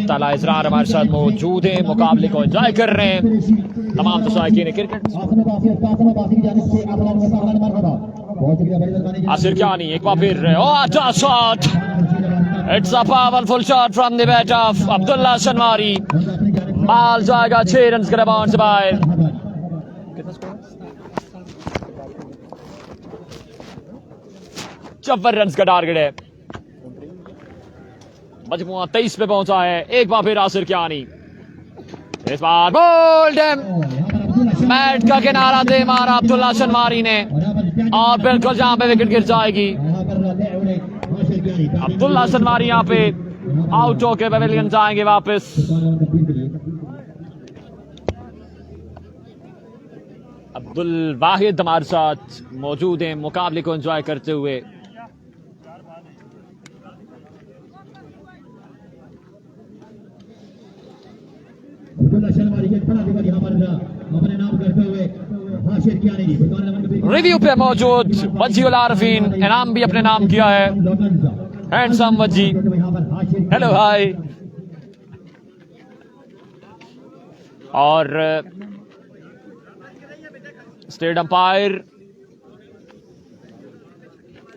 ताला इजरार हमारे साथ मौजूद है, मुकाबले को एंजॉय कर रहे हैं तमाम मुशाहिकीन क्रिकेट। आसिर कियानी एक बार फिर, अच्छा shot, it's a powerful shot from the bat of Abdullah शनवारी। Ball जाएगा 6 रन के बाउंड से बाहर। 54 रन का टारगेट है, मजमुआ 23 पे पहुंचा है। एक बार फिर आसिर कियानी, इस बार बोल्ड, बैट का किनारा दे मारा अब्दुल्ला शनवारी ने, और बिल्कुल जहां पे विकेट गिर जाएगी। अब्दुल्ला शनवारी यहाँ पे आउट होकर पेविलियन जाएंगे वापस। अब्दुल वाहिद हमारे साथ मौजूद हैं मुकाबले को एंजॉय करते हुए। रिव्यू पे मौजूद वजीउल आरिफीन, इनाम भी अपने नाम किया है, हैंडसम वजी। Hello hi. और स्टेट अंपायर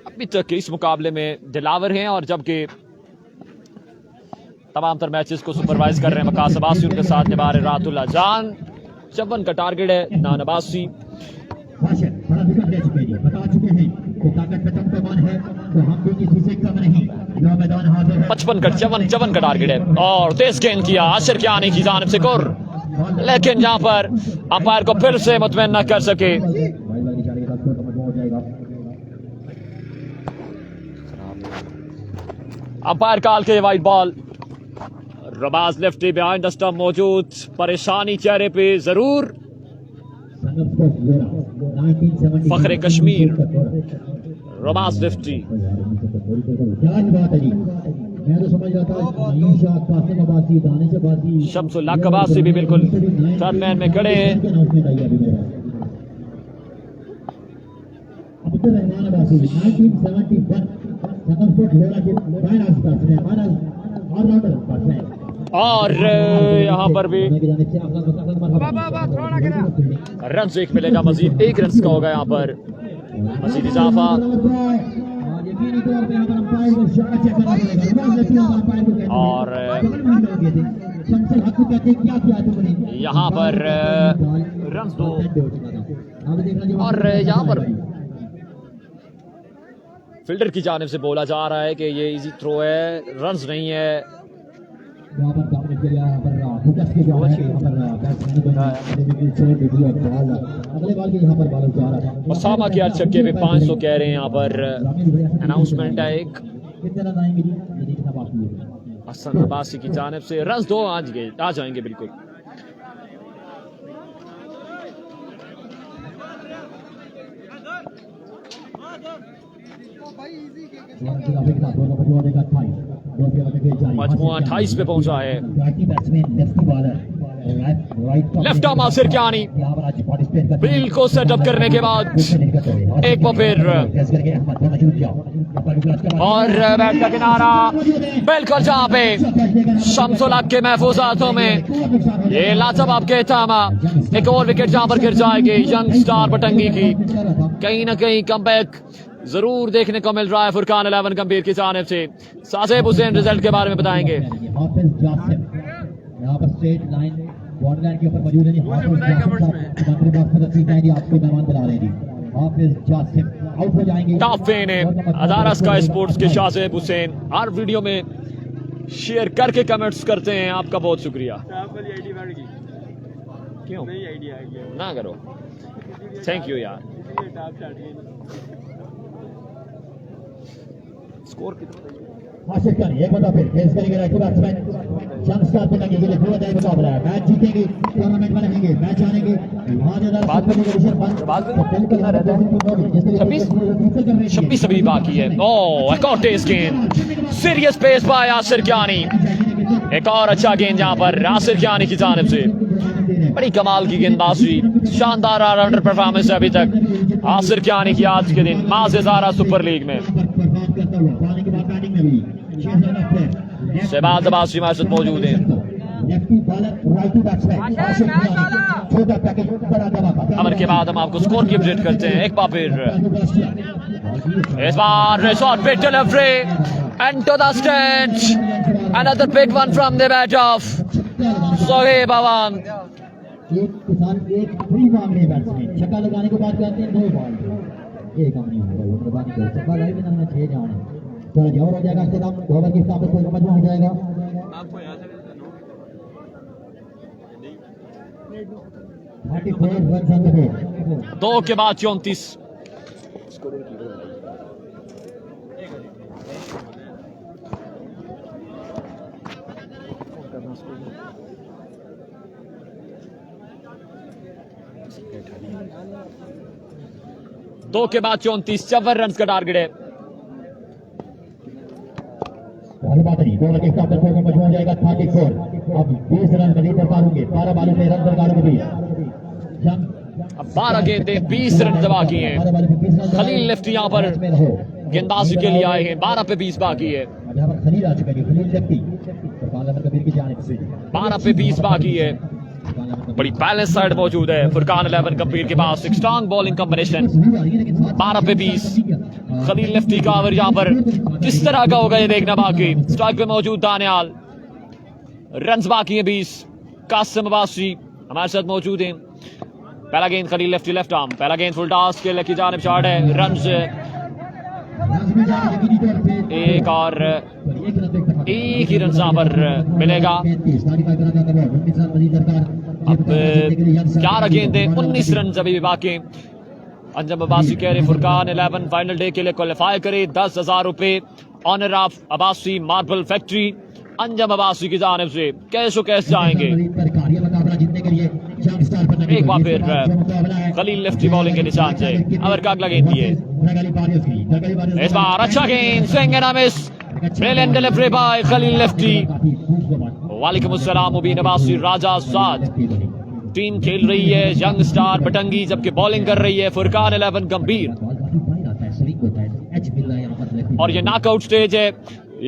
अभी तक इस मुकाबले में दिलावर हैं, और जबकि तमाम तर मैचेस को सुपरवाइज कर रहे हैं वकास अब्बासी, उनके साथ निभा रहे रातुल्ला जान। 54 का टारगेट है, नान अब्बासी। 55 का 54 का टारगेट है, और तेज गेंद किया आसिर कियानी की जानिब से कुर, लेकिन यहां पर अंपायर को फिर से मुतमईन न कर सके। अंपायर काल के wide ball. Rabaz lefty behind the stump मौजूद, परेशानी चेहरे पे जरूर। फखरे कश्मीर, रबाज लेफ्टी। शम्सुल्लाह कबासी भी बिल्कुल थर्ड मैन में खड़े हैं। और यहाँ पर भी रन एक मिलेगा, मजीद 1 रन का होगा यहाँ पर मजीद इजाफा। और यहाँ पर रन 2, और यहाँ पर फील्डर की जानिब से बोला जा रहा है कि ये इजी थ्रो है, रन्स नहीं है। मसामा के हर छक्के पे 500 कह रहे हैं। यहाँ पर अनाउंसमेंट है एक हसन अब्बासी की जानिब से, रन्स 2 आ जाएंगे बिल्कुल। मजमुआ 28 पे पहुंचा है। लेफ्ट आर्म आसिर कियानी बिल को सेटअप करने के बाद एक बार फिर और बैट का किनारा बिल्कुल जहां पे शम्सुल हक के महफूज हाथों में ये लाजवाब के थामा एक और विकेट जहां पर गिर जाएगी यंग स्टार बटंगी की। कहीं ना कहीं कमबैक जरूर देखने को मिल रहा है फुरकान 11 गंभीर की जानिब से। साजिब हुसैन रिजल्ट के बारे में बताएंगे। यहाँ पर स्ट्रेट लाइन बॉर्डर लाइन के ऊपर मौजूद है जी। हाफिज आपको मेहमान बना रहे हैं जी। हाफिज जासिम आउट हो जाएंगे। टॉप वे ने अदारा स्काई स्पोर्ट्स के शाजिब हुसैन हर वीडियो में शेयर करके कमेंट्स करते हैं, आपका बहुत शुक्रिया। क्यों ना करो, थैंक यू यार। स्कोर कितना? हासिल कर एक बार फिर फेस करेंगे राइट बैट्समैन यंग स्टार बटंगी के लिए बहुत अच्छा मुकाबला है। मैच जीतेंगे, टूर्नामेंट में रहेंगे, मैच हारेंगे बाद में कितना रहता है? 26 अभी बाकी है। ओह एक और तेज गेंद, serious pace by Asir Kiyani. एक और अच्छा गेंद यहाँ पर आसिर कियानी की जानिब से। बड़ी कमाल की गेंदबाजी, शानदार ऑलराउंडर परफॉर्मेंस है अभी तक आसिर कियानी की आज के दिन माज़ेदारा सुपर लीग में। शहबाज अब्बासी हमारे साथ मौजूद हैं। अमर के बाद हम आपको स्कोर की अपडेट करते हैं। एक बार फिर इस बार शॉट पे delivery and to the stand, another big one from the bat of Sohaib Awan. एक के साथ एक फ्री मांगने बैट्समैन छक्का लगाने के बाद कहते हैं नो बॉल, एक हम नहीं होगा वो मेहरबानी करो छक्का लगे बिना हमें 6 जाने थोड़ा जोर हो जाएगा। इसके बाद ओवर की हिसाब से कोई समझ में आ जाएगा। आपको यहां से 34 रन संग्रह 2 के बाद 34। दो के बाद 34 54 रन का टारगेट है। पहली बात नहीं, 2 ओवर के हिसाब से कोई समझ में आ जाएगा 34। अब 20 रन मजीद दरकार होंगे, 12 बालों में रन दरकार होंगे। अब 12 गेंदें 20 रन बाकी हैं। खलील लेफ्टी यहाँ पर गेंदबाजी के लिए आए हैं। 12 पे 20 बाकी है। यहाँ पर खलील आ चुके हैं, खलील लेफ्टी कबीर की जानिब से 12 पे 20 बाकी है। बड़ी बैलेंस साइड मौजूद है फुरकान 11 गंभीर के पास। एक स्ट्रॉन्ग बॉलिंग कॉम्बिनेशन। 12 पे 20 खलील लेफ्टी का ओवर यहाँ पर किस तरह का होगा ये देखना बाकी। स्ट्राइक पे मौजूद दानियाल, रन बाकी है 20। कासिम अब्बासी हमारे साथ मौजूद हैं। पहला गेंद खलील लेफ्टी लेफ्ट आर्म, पहला गेंद फुल टॉस के की जानिब शॉट है। रन एक और एक ही रन यहाँ पर मिलेगा। अब 11 गेंदें 19 रन अभी भी बाकी। अंजम अब्बासी कह रहे फुरकान 11 फाइनल डे के लिए क्वालिफाई करे। 10,000 रुपए honour of Abbasi marble factory Anjum Abbasi की जानिब से कैश कैश जाएंगे। एक बार फिर खलील लेफ्टी बॉलिंग के निशान से अवर का अगला गेंद दिए। इस बार अच्छा गेंद, swing and miss, brilliant delivery by Khalil lefty. वालेकुम अस्सलाम मुबीन अब्बासी राजा साद। टीम खेल रही है यंग स्टार बटंगी, जबकि बॉलिंग कर रही है फुरकान 11 गंभीर। और ये नॉकआउट स्टेज है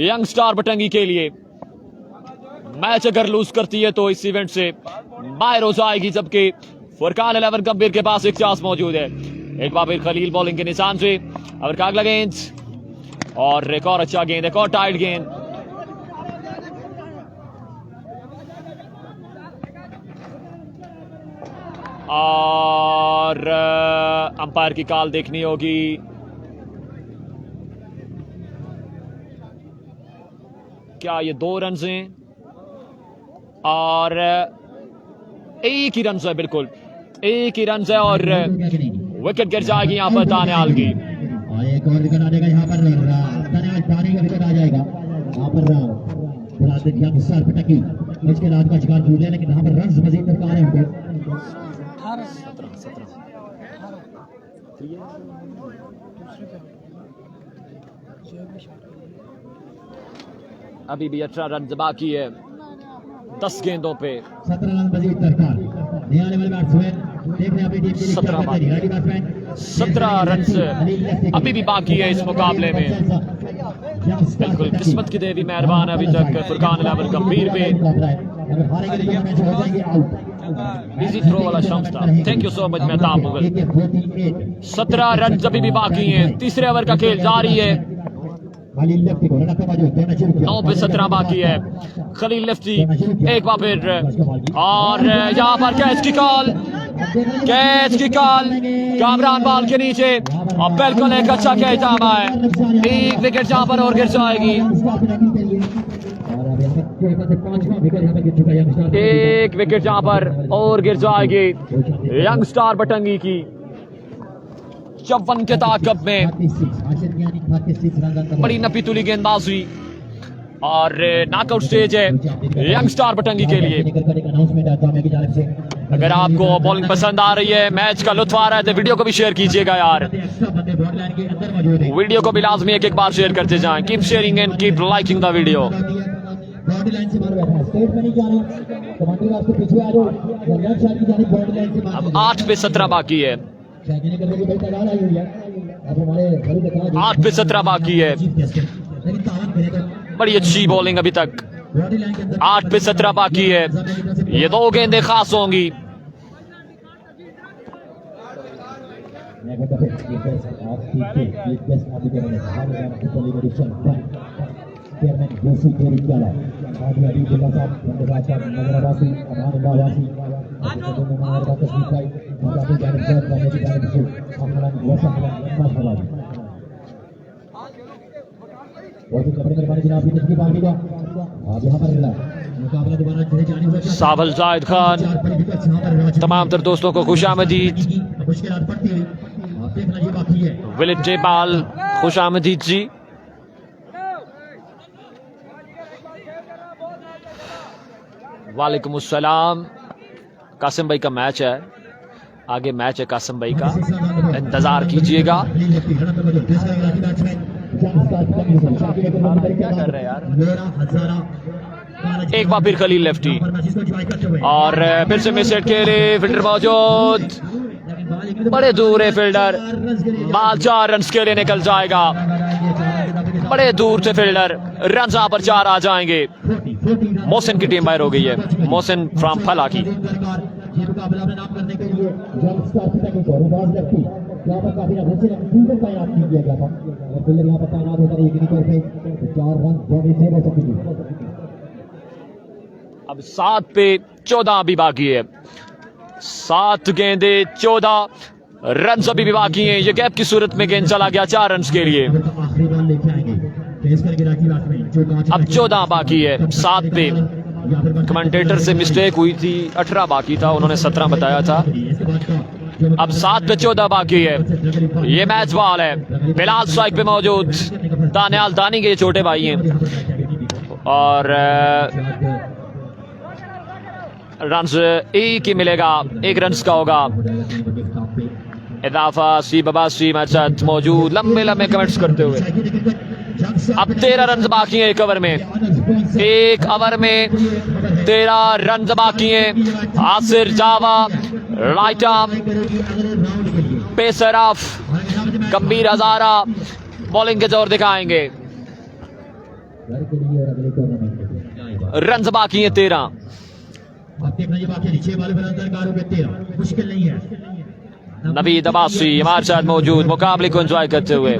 यंग स्टार बटंगी के लिए। मैच अगर लूज करती है तो इस इवेंट से बाहर हो जाएगी, जबकि फुरकान 11 गंभीर के पास एक चांस मौजूद है। एक बार फिर खलील बॉलिंग के निशान से अगर का अगला गेंद और एक और अच्छा गेंद, एक और टाइट गेंद। और अंपायर की कॉल देखनी होगी। क्या ये 2 रन हैं और एक ही रन है, बिल्कुल एक ही रन है और विकेट गिर जाएगी यहाँ पर दानियाल की। और एक और विकेट आ जाएगा यहाँ पर दानियाल का विकेट आ जाएगा यहाँ पर यंग स्टार बटंगी। इसके रात का शिकार जूझ है, लेकिन यहाँ पर रन मजीद दरकार है उनको। अभी भी 18 रन बाकी है। 10 गेंदों पे 17 रन मजीद दरकार। नए आने वाले बैट्समैन देखने अपनी टीम के लिए 17 क्या करते हैं। रेडी बैट्समैन 17 रन अभी भी बाकी है इस मुकाबले में। बिल्कुल किस्मत की देवी मेहरबान है अभी तक फुरकान लेवल गंभीर पे। अगर हारेंगे तो मैच हो जाएंगे आउट। इजी थ्रो वाला शॉट था। Thank you so much Mehtab Mughal. 17 run अभी भी बाकी हैं। तीसरे ओवर का खेल जारी है। 9 पे 17 बाकी है। खलील लेफ्टी एक बार फिर और यहाँ पर कैच की कॉल कामरान बॉल के नीचे और बिल्कुल एक अच्छा कैच आमा है। एक विकेट जहाँ पर और गिर जाएगी। एक विकेट जहाँ पर और गिर जाएगी यंग स्टार बटंगी की। 54 के ताकब में बड़ी नपी तुली गेंदबाजी और नॉकआउट स्टेज है यंग स्टार बटंगी के लिए। अगर आपको बॉलिंग पसंद आ रही है, मैच का लुत्फ आ रहा है तो वीडियो को भी शेयर कीजिएगा यार। वीडियो को भी लाजमी एक बार शेयर करते जाएं। Keep sharing and keep liking the video. 8 पे 17 बाकी है। 8 पे 17 बाकी है। बड़ी अच्छी बॉलिंग अभी तक। 8 पे 17 बाकी है। ये 2 गेंदें खास होंगी। सावल जायद खान तमाम तर दोस्तों को खुशामदीद। विलिट टेपाल खुशामदीद जी। वालेकुम अस्सलाम। कासिम भाई का मैच है, आगे मैच है कासिम भाई का, इंतजार कीजिएगा। क्या कर रहे हैं यार। एक बार फिर खलील लेफ्टी और फिर से मिसेट के लिए फील्डर मौजूद। बड़े दूर है फील्डर, बाल 4 रन के लिए निकल जाएगा। बड़े दूर से फील्डर, रन यहाँ पर 4 आ जाएंगे। मोहसिन की टीम बाहर हो गई है। मोहसिन फ्रॉम फला की। अब 7 पे 14 अभी बाकी है। 7 गेंदे 14 रन अभी भी बाकी हैं। ये गैप की सूरत में गेंद चला गया 4 रन के लिए। अब 14 बाकी है 7 पे। कमेंटेटर से मिस्टेक हुई थी, 18 बाकी था, उन्होंने 17 बताया था। अब 7 पे 14 बाकी है। ये मैच बॉल है। बिलाल स्ट्राइक पे मौजूद। दानियाल दानी के छोटे भाई हैं और रन एक ही मिलेगा, 1 रन का होगा। इदाफा सी बबासी मैच मौजूद। लंबे लंबे कमेंट्स करते हुए अब 13 रन बाकी हैं एक ओवर में। 1 ओवर में 13 रन बाकी हैं। Asir Jawa right arm pacer off Kabir Hazara bowling के जोर दिखाएंगे। रन बाकी हैं 13। नवीद अब्बासी हमारे साथ मौजूद मुकाबले को एंजॉय करते हुए।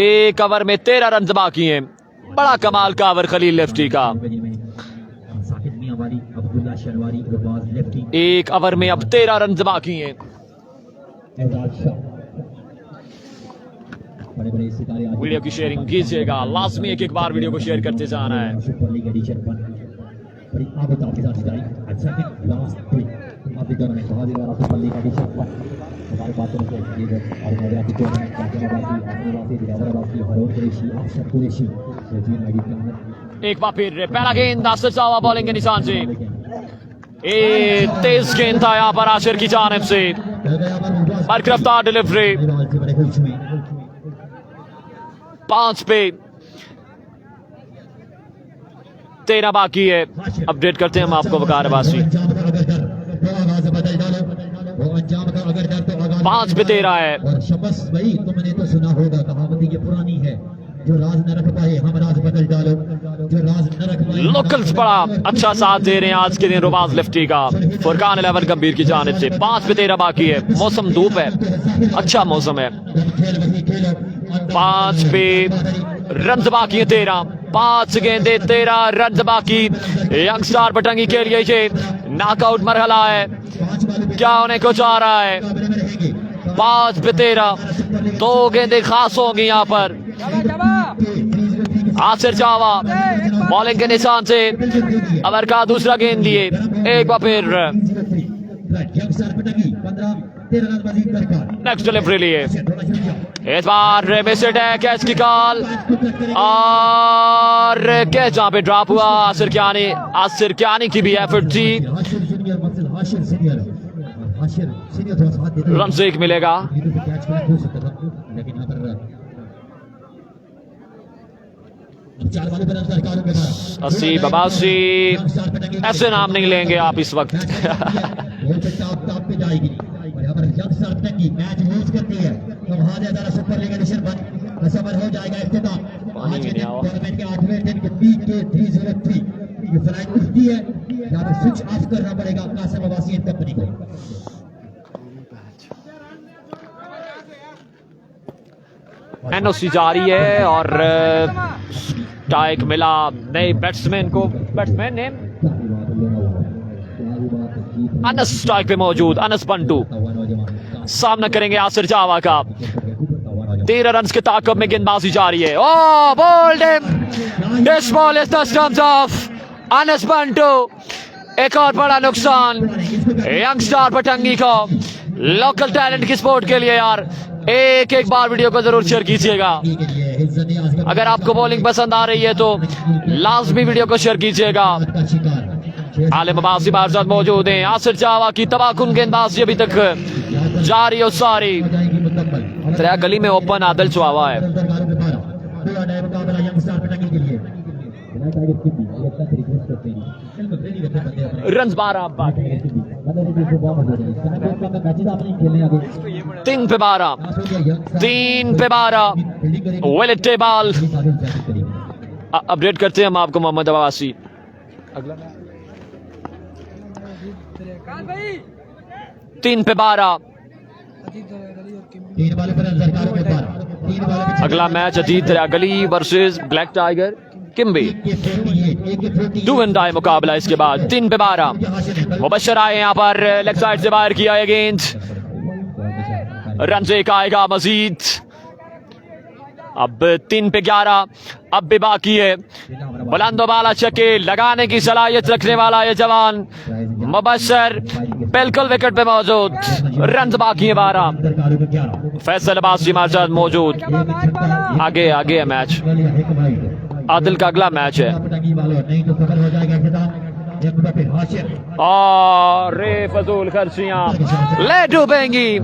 1 ओवर में 13 रन बाकी हैं। बड़ा कमाल का ओवर खलील लेफ्टी का। 1 ओवर में अब 13 रन बाकी हैं। वीडियो की शेयरिंग कीजिएगा लाजमी, एक बार वीडियो को शेयर करते जाना है। एक बार फिर पहला गेंद आसिर जावा बॉलिंग के निशान से। तेज गेंद था यहाँ पर आशिर की जानिब से। बरकरफ्तार डिलीवरी। 5 पे 13 बाकी है। अपडेट करते हैं हम आपको वकार अब्बासी। 5 पे 13 है। और शबस भाई तुमने तो सुना होगा, कहावत ये पुरानी है, जो राज न रख पाए हम राज बदल डालो, जो राज न रख पाए। लोकल्स बड़ा अच्छा साथ दे रहे हैं आज के दिन रुबाज लिफ्टी का फुरकान 11 गंभीर की जानिब से। 5 पे 13 बाकी है। मौसम धूप है, अच्छा मौसम है। 5 पे रन बाकी है 13। 5 गेंदे 13 रन बाकी। यंग स्टार पटंगी के लिए ये नॉकआउट मरहला है, क्या होने को चाह रहा है। 5 पे 13 2 गेंदे खास होंगी यहाँ पर। आसिर जावा बॉलिंग के निशान से अवर का दूसरा गेंद लिए। एक बार फिर नेक्स्ट डिलीवरी लिए। इस बार मिस्ड है कैच की कॉल और कैच जहां पे ड्रॉप हुआ। आसिर क्यानी की भी एफर्ट थी। रन से 1 मिलेगा। अस्सी बबासी ऐसे नाम नहीं लेंगे आप इस वक्त। स्विच ऑफ करना पड़ेगा कासिम अब्बासी कंपनी को। एनओसी जारी है और स्ट्राइक मिला नए बैट्समैन को। बैट्समैन ने अनस स्ट्राइक पे मौजूद। अनस पंटू सामना करेंगे आसिर जावा का। 13 रन के ताकब में गेंदबाजी जारी है। Oh bowled him, this ball is the stumps off Anas Pantu. एक और बड़ा नुकसान यंग स्टार पटंगी को। लोकल टैलेंट की सपोर्ट के लिए यार एक बार वीडियो को जरूर शेयर कीजिएगा। अगर आपको बॉलिंग पसंद आ रही है तो लाजमी वीडियो को शेयर कीजिएगा। आलिम अब्बासी बाहर साथ मौजूद हैं। आसिर जावा की तबाहकुन गेंदबाजी अभी तक जारी और सारी। तेरा गली में ओपन आदल चुआवा है। रन 12 बाकी 3 पे 12 वेल टेबल। अपडेट करते हैं हम आपको मोहम्मद अब्बासी। 3 पे 12 अगला match Ajit Darya Gali versus black tiger Kimbi. Do and die मुकाबला। इसके बाद 3 पे 12 मुबशर आए यहाँ पर। लेग साइड से बाहर किया है गेंद। रन से 1 आएगा मजीद। अब 3 पे 11 अब भी बाकी है। बुलंदो बाला छक्के लगाने की सलाहियत रखने वाला ये जवान मुबशर बिल्कुल विकेट पे मौजूद। रन बाकी है 12। फैसल अब्बासी हमारे साथ मौजूद। आगे है मैच। आदिल का अगला मैच है और रे फजूल खर्चियां ले डूबेंगी।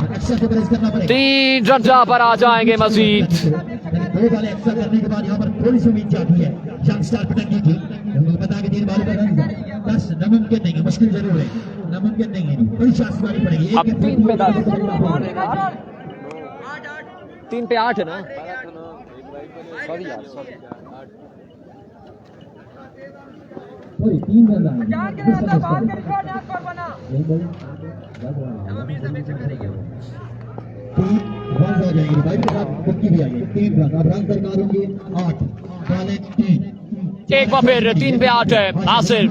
3 रन पर आ जाएंगे मजीद। 2 बॉलें एक्स्ट्रा करने के बाद यहाँ पर थोड़ी सी उम्मीद जाती है यंग स्टार पटंगी की। बता के 3 बॉलों पर रन 10 नामुमकिन नहीं है, मुश्किल जरूर है, नामुमकिन नहीं है। बड़ी शास्त्र मारनी पड़ेगी। अब 3 पे 10 3 पे 8 है ना। सॉरी 3 रन हो जाएंगे भाई के साथ कुक्की भी आएगी। 3 रन अब रन दरकार होंगे 8 बॉलें 3। एक बार फिर 3 पे 8 है। आसिर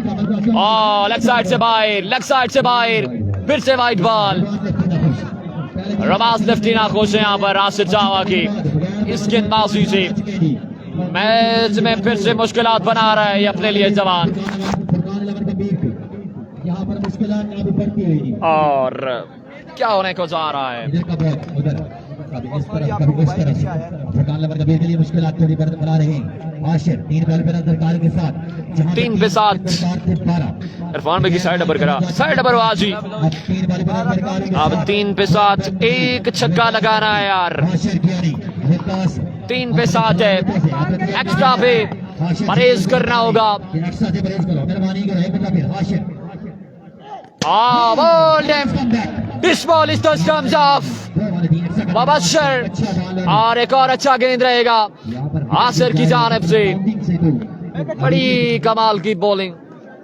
और लेग साइड से बाहर फिर से वाइट बॉल। रबास लेफ्टी ना खुश है यहाँ पर आसिर जावा की इस गेंदबाजी से। मैच में फिर से मुश्किलात बना रहा है ये अपने लिए जवान। और क्या होने को जा रहा है। 3 पे 7 इरफान भाई की साइड डबर करा। साइड डबर आजी। अब 3 पे 7 एक छक्का लगाना है यार। 3 पे 7 है। एक्स्ट्रा पे परहेज करना होगा। अक्सर से परहेज करो, मेहरबानी करो, एक बंदा फिर Hashir. This ball is the stumps off Mubashir और एक और अच्छा गेंद रहेगा आसिर की जानिब से। बड़ी कमाल की बॉलिंग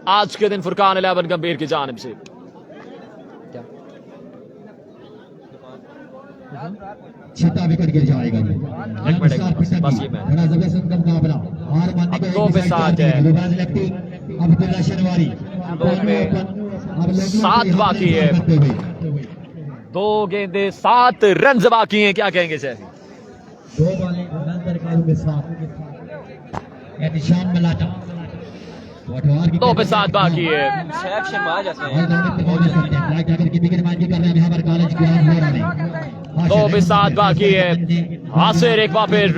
आज के दिन फुरकान 11 गंभीर की जानिब से। छठा विकेट गिर जाएगा ये। एक मिनट, बस ये मैच। बड़ा जबरदस्त मुकाबला, हार मानने अब को दो पे सात है। लुबाज लेफ्टी, अब्दुल्ला शनवारी, दो पे सात बाकी है। 2 गेंदे 7 रन बाकी हैं, क्या कहेंगे सर? 2 बॉलें नंदर कालू के साथ एहतिशाम मलाटा 2 पे 7 बाकी है। दो पे 7 बाकी है। आसिर एक बार फिर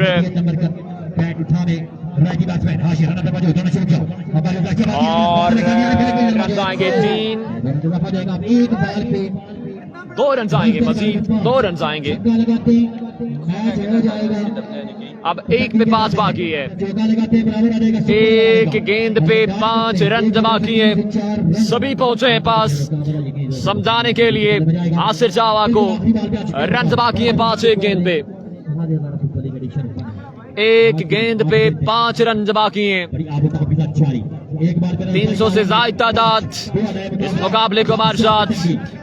और रन आएंगे 3, 2 रन आएंगे, मजीद 2 रन आएंगे। अब 1 पे 5 बाकी है। एक गेंद पे 5 रन बाकी है। सभी पहुंचे हैं पास समझाने के लिए आसिर जावा को। रन बाकी है 5 एक गेंद पे। एक गेंद पे 5 रन बाकी हैं। 300 से ज्यादा तादाद इस मुकाबले को हमारे साथ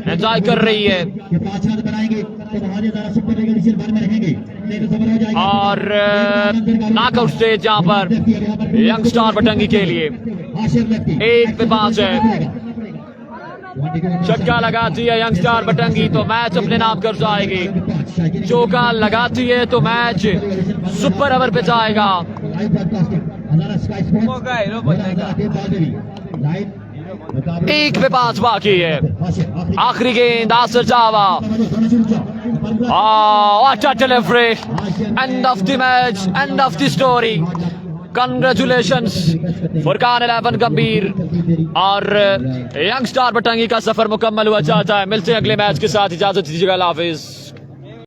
एंजॉय कर रही है। और नॉकआउट स्टेज जहां पर यंग स्टार बटंगी के लिए 1 पे 5 है। छक्का लगाती है यंग स्टार बटंगी तो मैच अपने नाम कर जाएगी। चौका लगाती है तो मैच सुपर ओवर पे जाएगा। 1 पे 5 बाकी है। आखिरी गेंद आसिर जावा। What a delivery! End of the match, end of the story. Congratulations Furqan 11 गंभीर और यंग स्टार बटंगी का सफर मुकम्मल हुआ चाहता है। मिलते हैं अगले मैच के साथ, इजाजत दीजिएगा, अल्लाह हाफिज।